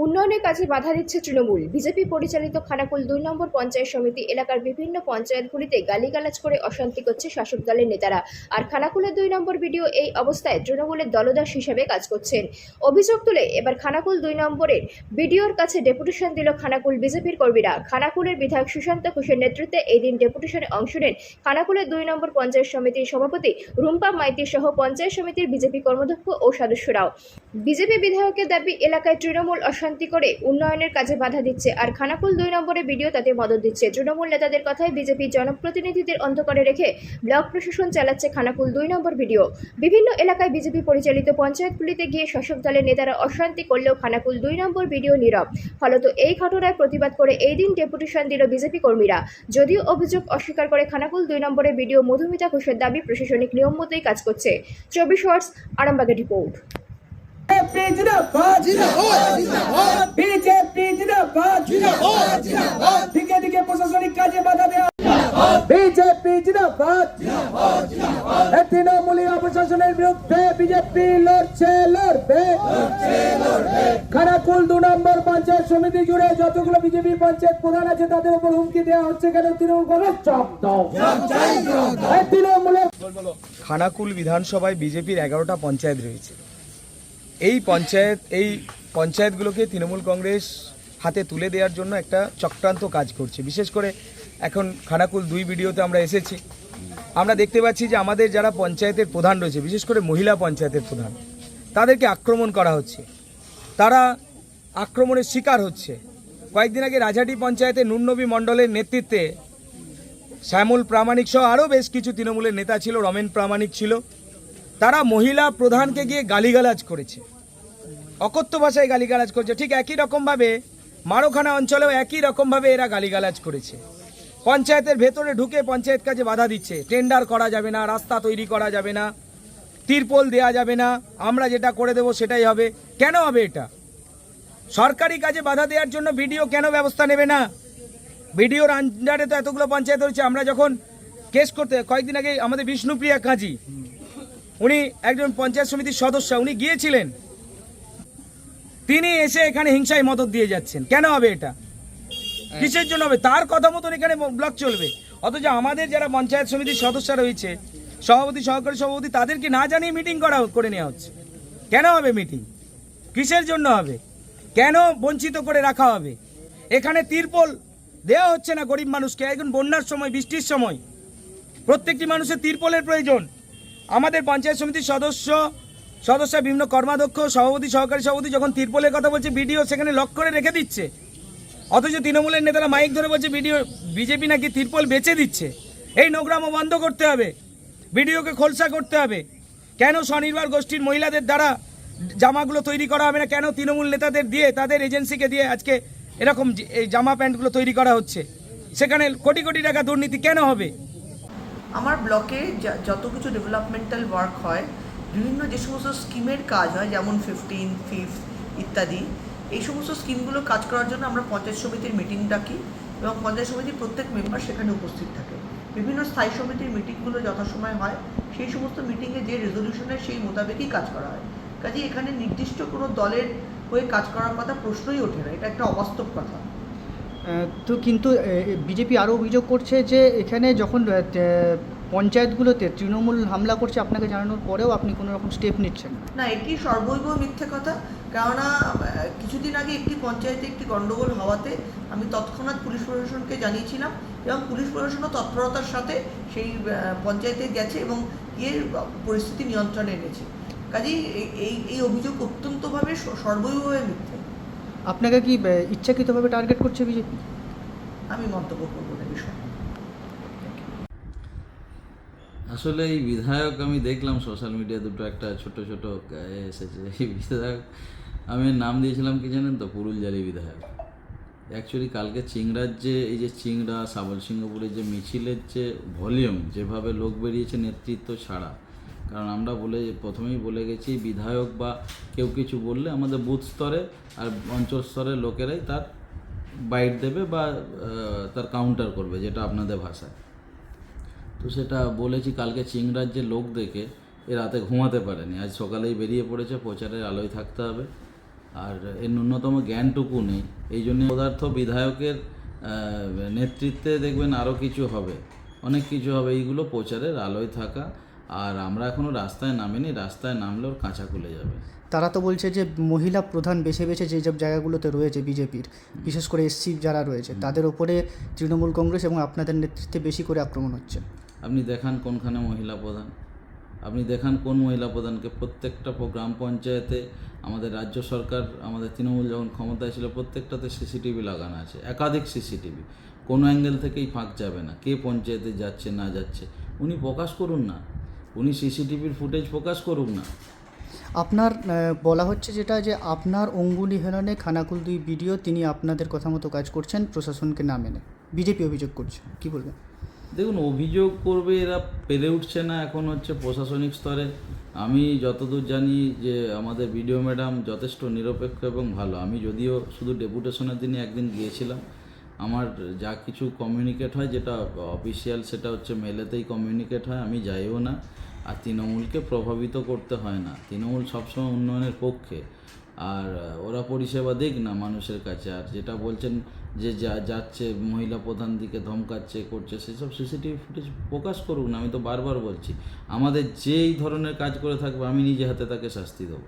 উন্নয়নের কাজে বাধা দিচ্ছে তৃণমূল। বিজেপি পরিচালিত খানাকুল ২ নম্বর পঞ্চায়েত সমিতি এলাকার বিভিন্ন পঞ্চায়েতগুলিতে গালিগালাজ করে অশান্তি করছে শাসক দলের নেতারা। আর খানাকুলের ২ নম্বর বিডিও এই অবস্থায় তৃণমূলের দলদাস হিসাবে কাজ করছেন। অভিযোগ তুলে এবার খানাকুল ২ নম্বরের বিডিওর কাছে ডেপুটেশন দিল খানাকুল বিজেপির কর্মীরা। খানাকুলের বিধায়ক সুশান্ত ঘোষের নেতৃত্বে এই দিন ডেপুটেশনে অংশ নেন খানাকুলের ২ নম্বর পঞ্চায়েত সমিতির সভাপতি রুম্পা মাইতি সহ পঞ্চায়েত সমিতির বিজেপি কর্মাধ্যক্ষ ও সদস্যরাও। বিজেপি বিধায়কের দাবি, এলাকায় তৃণমূল অশান্তি করে উন্নয়নের কাজে বাধা দিচ্ছে, আর খানাকুল ২ নম্বরে বিডিও তাতে মদত দিচ্ছে। তৃণমূল নেতাদের কথায় বিজেপি জনপ্রতিনিধিদের অন্ধকারে রেখে ব্লক প্রশাসন চালাচ্ছে খানাকুল ২ নম্বর বিডিও। বিভিন্ন এলাকায় বিজেপি পরিচালিত পঞ্চায়েতগুলিতে গিয়ে শাসক দলের নেতারা অশান্তি করলেও খানাকুল ২ নম্বর বিডিও নীরব। ফলত এই ঘটনায় প্রতিবাদ করে এই দিন ডেপুটেশন দিল বিজেপি কর্মীরা। যদিও অভিযোগ অস্বীকার করে খানাকুল ২ নম্বরে বিডিও মধুমিতা ঘোষের দাবি, প্রশাসনিক নিয়ম মতোই কাজ করছে। 24 আওয়ার্স আরামবাগের রিপোর্ট। প্রশাসনিক কাজে বাধা দেওয়া বিজেপি জিন্দাবাদ। তৃণমূলী প্রশাসনের বিরুদ্ধে বিজেপি লড়বে। খানাকুল ২ নম্বর পঞ্চায়েত সমিতি জুড়ে যতগুলো বিজেপি পঞ্চায়েত প্রধান আছে তাদের উপর হুমকি দেওয়া হচ্ছে। কেন? তৃণমূল করে চপ দাও। খানাকুল বিধানসভায় বিজেপির 11টা পঞ্চায়েত রয়েছে। এই পঞ্চায়েতগুলোকে তৃণমূল কংগ্রেস হাতে তুলে দেওয়ার জন্য একটা চক্রান্ত কাজ করছে। বিশেষ করে এখন খানাকুল 2 বিডিওতে আমরা এসেছি, আমরা দেখতে পাচ্ছি যে আমাদের যারা পঞ্চায়েতের প্রধান রয়েছে, বিশেষ করে মহিলা পঞ্চায়েতের প্রধান, তাদেরকে আক্রমণ করা হচ্ছে, তারা আক্রমণের শিকার হচ্ছে। কয়েকদিন আগে রাজহাটি পঞ্চায়েতে নুরনবী মণ্ডলের নেতৃত্বে শ্যামল প্রামাণিক সহ আরও বেশ কিছু তৃণমূলের নেতা ছিল, রমেন প্রামাণিক ছিল, তারা মহিলা প্রধানকে গিয়ে গালিগালাজ করেছে, অকথ্য ভাষায় গালিগালাজ করেছে। ঠিক একই রকমভাবে মারোখানা অঞ্চলেও একই রকমভাবে এরা গালিগালাজ করেছে। পঞ্চায়েতের ভেতরে ঢুকে পঞ্চায়েত কাজে বাধা দিচ্ছে। টেন্ডার করা যাবে না, রাস্তা তৈরি করা যাবে না, তিরপল দেওয়া যাবে না, আমরা যেটা করে দেব সেটাই হবে। কেন হবে এটা? সরকারি কাজে বাধা দেওয়ার জন্য বিডিও কেন ব্যবস্থা নেবে না? বিডিওর আন্ডারে তো এতগুলো পঞ্চায়েত রয়েছে। আমরা যখন কেস করতে কয়েকদিন আগে আমাদের বিষ্ণুপ্রিয়া কাজী, উনি একজন পঞ্চায়েত সমিতির সদস্য, উনি গিয়েছিলেন, তিনি এসে এখানে হিংসায় মদত দিয়ে যাচ্ছেন। কেন হবে এটা? কিসের জন্য হবে? তার কথা মতন এখানে ব্লক চলবে। অথচ আমাদের যারা পঞ্চায়েত সমিতির সদস্য রয়েছে, সভাপতি, সহকারী সভাপতি, তাদেরকে না জানিয়ে মিটিং করে নেওয়া হচ্ছে। কেন হবে মিটিং? কিসের জন্য হবে? কেন বঞ্চিত করে রাখা হবে? এখানে তিরপল দেওয়া হচ্ছে না গরিব মানুষকে। এখন বন্যার সময়, বৃষ্টির সময় প্রত্যেকটি মানুষের তিরপলের প্রয়োজন। আমাদের পঞ্চায়েত সমিতির সদস্য বিভিন্ন কর্মাধ্যক্ষ, সভাপতি, সহকারী সভাপতি যখন তিরপলের কথা বলছে, বিডিও সেখানে লক করে রেখে দিচ্ছে। অথচ তৃণমূলের নেতারা মাইক ধরে বলছে বিজেপি নাকি তিরপল বেচে দিচ্ছে। এই নোংরামো বন্ধ করতে হবে, বিডিওকে খোলসা করতে হবে। কেন স্বনির্ভর গোষ্ঠীর মহিলাদের দ্বারা জামাগুলো তৈরি করা হবে না? কেন তৃণমূল নেতাদের দিয়ে, তাদের এজেন্সিকে দিয়ে আজকে এরকম এই জামা প্যান্টগুলো তৈরি করা হচ্ছে? সেখানে কোটি কোটি টাকা দুর্নীতি কেন হবে? আমার ব্লকে যত কিছু ডেভেলপমেন্টাল ওয়ার্ক হয়, বিভিন্ন যে সমস্ত স্কিমের কাজ হয়, যেমন 15, 5 ইত্যাদি, এই সমস্ত স্কিমগুলো কাজ করার জন্য আমরা পঞ্চায়েত সমিতির মিটিং ডাকি এবং পঞ্চায়েত সমিতির প্রত্যেক মেম্বার সেখানে উপস্থিত থাকে। বিভিন্ন স্থায়ী সমিতির মিটিংগুলো যথাসময় হয়, সেই সমস্ত মিটিংয়ে যে রেজলিউশন হয় সেই মোতাবেকই কাজ করা হয়। কাজে এখানে নির্দিষ্ট কোনো দলের হয়ে কাজ করার কথা প্রশ্নই ওঠে না, এটা একটা অবাস্তব কথা। তো কিন্তু বিজেপি আরও অভিযোগ করছে যে এখানে যখন পঞ্চায়েতগুলোতে তৃণমূল হামলা করছে, আপনাকে জানানোর পরেও আপনি কোনো রকম স্টেপ নিচ্ছেন না। এটি সর্বৈব মিথ্যে কথা। কেননা কিছুদিন আগে একটি পঞ্চায়েতে একটি গণ্ডগোল হওয়াতে আমি তৎক্ষণাৎ পুলিশ প্রশাসনকে জানিয়েছিলাম এবং পুলিশ প্রশাসনও তৎপরতার সাথে সেই পঞ্চায়েতে গেছে এবং পরিস্থিতি নিয়ন্ত্রণে এনেছে। কাজেই এই অভিযোগ অত্যন্তভাবে সর্বৈবভাবে মিথ্যে। আপনাকে কি ইচ্ছাকৃতভাবে টার্গেট করছে বিজেপি? আমি মন্তব্য করবো না বিষয়ে। আসলে এই বিধায়ক আমি দেখলাম সোশ্যাল মিডিয়া দুটো একটা ছোট এসেছে। এই বিধায়ক আমি নাম দিয়েছিলাম কি জানেন তো? পুরুলজালি বিধায়ক। অ্যাকচুয়ালি কালকে চিংড়ার যে এই যে চিংড়া সাবল সিংহপুরের যে মিছিলের যে ভলিউম, যেভাবে লোক বেরিয়েছে নেতৃত্ব ছাড়া, কারণ আমরা প্রথমেই বলে গেছি, বিধায়ক বা কেউ কিছু বললে আমাদের বুথ স্তরে আর অঞ্চল স্তরের লোকেরাই তার বাইট দেবে বা তার কাউন্টার করবে, যেটা আপনাদের ভাষায়। তো সেটা বলেছি। কালকে চিংড়ার যে লোক দেখে এ রাতে ঘুমাতে পারেনি, আজ সকালেই বেরিয়ে পড়েছে, প্রচারের আলোয় থাকতে হবে। আর এর ন্যূনতম জ্ঞানটুকু নেই। এই জন্য পদার্থ বিধায়কের নেতৃত্বে দেখবেন আরও কিছু হবে, অনেক কিছু হবে, এইগুলো প্রচারের আলোয় থাকা। আর আমরা এখনও রাস্তায় নামিনি, রাস্তায় নামলে ওর কাঁচা খুলে যাবে। তারা তো বলছে যে মহিলা প্রধান বেছে বেছে যেসব জায়গাগুলোতে রয়েছে বিজেপির, বিশেষ করে এসসি যারা রয়েছে তাদের ওপরে তৃণমূল কংগ্রেস এবং আপনাদের নেতৃত্বে বেশি করে আক্রমণ হচ্ছে। আপনি দেখান কোনখানে মহিলা প্রধান, আপনি দেখান কোন মহিলা প্রধানকে। প্রত্যেকটা গ্রাম পঞ্চায়েতে আমাদের রাজ্য সরকার, আমাদের তৃণমূল যখন ক্ষমতায় ছিল, প্রত্যেকটাতে সিসিটিভি লাগানো আছে, একাধিক সিসিটিভি, কোনো অ্যাঙ্গেল থেকেই ফাঁক যাবে না, কে পঞ্চায়েতে যাচ্ছে না যাচ্ছে। উনি প্রকাশ করুন না, উনি সিসিটিভির ফুটেজ প্রকাশ করুন না। আপনার বলা হচ্ছে যেটা যে আপনার অঙ্গুলি হেলনে খানাকুল 2 ভিডিও তিনি আপনাদের কথা মতো কাজ করছেন, প্রশাসনকে না মেনে বিজেপি অভিযোগ করছে, কি বলবেন? দেখুন, অভিযোগ করবে, এরা পেরে উঠছে না এখন হচ্ছে প্রশাসনিক স্তরে। আমি যতদূর জানি যে আমাদের বিডিও ম্যাডাম যথেষ্ট নিরপেক্ষ এবং ভালো। আমি যদিও শুধু ডেপুটেশনের দিনে একদিন গিয়েছিলাম, আমার যা কিছু কমিউনিকেট হয় যেটা অফিসিয়াল সেটা হচ্ছে মেলেতেই কমিউনিকেট হয়, আমি যাইও না। আর তৃণমূলকে প্রভাবিত করতে হয় না, তৃণমূল সবসময় উন্নয়নের পক্ষে। আর ওরা পরিষেবা দিক না মানুষের কাছে। আর যেটা বলছেন যে যাচ্ছে মহিলা প্রধান দিকে ধমকাচ্ছে করছে, সেসব সিসিটিভি ফুটেজ প্রকাশ করুক না। আমি তো বারবার বলছি, আমাদের যেই ধরনের কাজ করে থাকবে আমি নিজে হাতে তাকে শাস্তি দেবো।